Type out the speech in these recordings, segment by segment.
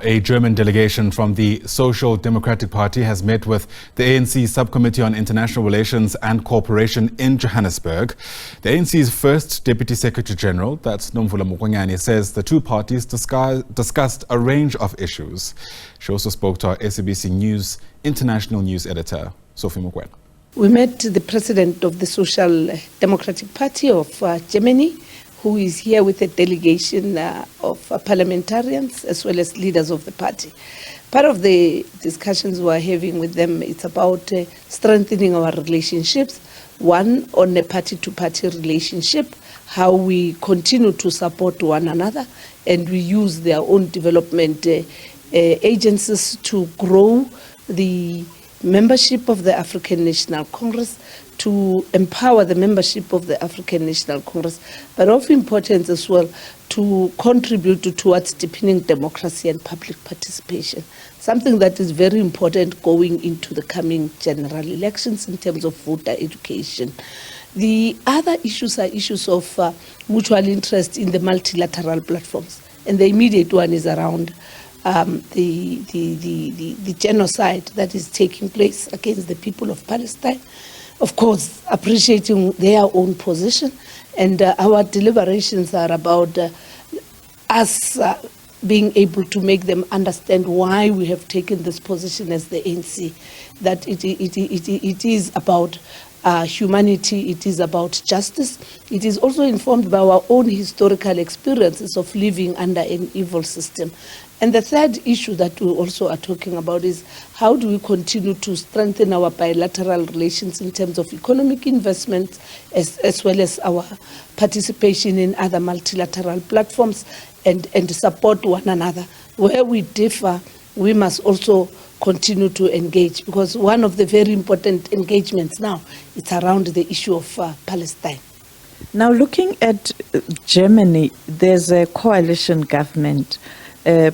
a German delegation from the Social Democratic Party has met with the ANC Subcommittee on International Relations and Cooperation in Johannesburg. The ANC's first Deputy Secretary General, that's Nomvula Mokonyane, says the two parties discussed a range of issues. She also spoke to our SABC News international news editor, Sophie Mokoena. We met the president of the Social Democratic Party of Germany, who is here with a delegation of parliamentarians as well as leaders of the party. Part of the discussions we're having with them, it's about strengthening our relationships. One, on a party-to-party relationship, how we continue to support one another, and we use their own development agencies to grow the membership of the African National Congress, to empower the membership of the African National Congress, but of importance as well to contribute towards deepening democracy and public participation, something that is very important going into the coming general elections in terms of voter education. The other issues are issues of mutual interest in the multilateral platforms, and the immediate one is around the genocide that is taking place against the people of Palestine. Of course, appreciating their own position, and our deliberations are about us being able to make them understand why we have taken this position as the ANC, that it is about humanity, it is about justice. It is also informed by our own historical experiences of living under an evil system. And the third issue that we also are talking about is how do we continue to strengthen our bilateral relations in terms of economic investment as well as our participation in other multilateral platforms and support one another. Where we differ, we must also continue to engage, because one of the very important engagements now is around the issue of Palestine. Now, looking at Germany, there's a coalition government.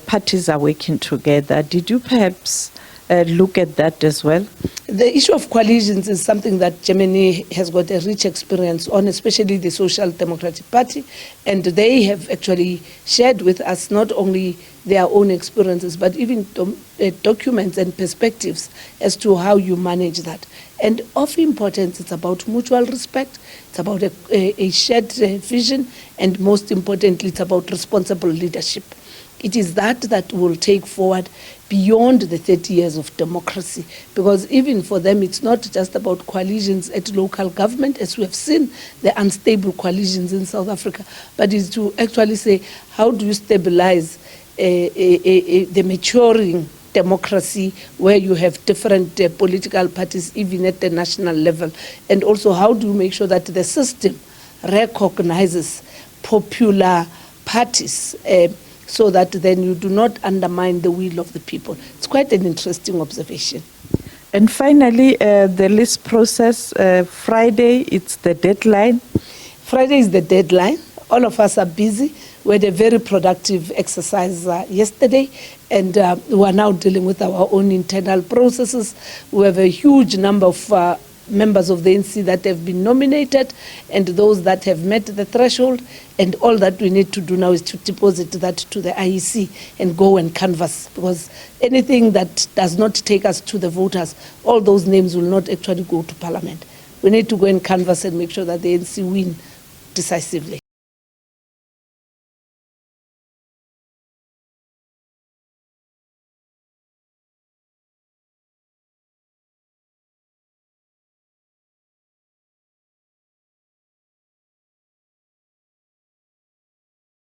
Parties are working together. Did you perhaps look at that as well? The issue of coalitions is something that Germany has got a rich experience on, especially the Social Democratic Party, and they have actually shared with us not only their own experiences, but even documents and perspectives as to how you manage that. And of importance, it's about mutual respect, it's about a shared vision, and most importantly, it's about responsible leadership. It is that will take forward beyond the 30 years of democracy, because even for them, it's not just about coalitions at local government, as we have seen the unstable coalitions in South Africa, but it's to actually say, how do you stabilize the maturing democracy where you have different political parties, even at the national level, and also how do you make sure that the system recognizes popular parties, so that then you do not undermine the will of the people. It's quite an interesting observation. And finally, the list process, Friday, it's the deadline. Friday is the deadline. All of us are busy. We had a very productive exercise yesterday, and we are now dealing with our own internal processes. We have a huge number of members of the ANC that have been nominated and those that have met the threshold, and all that we need to do now is to deposit that to the IEC and go and canvass, because anything that does not take us to the voters, all those names will not actually go to Parliament. We need to go and canvass and make sure that the ANC win decisively.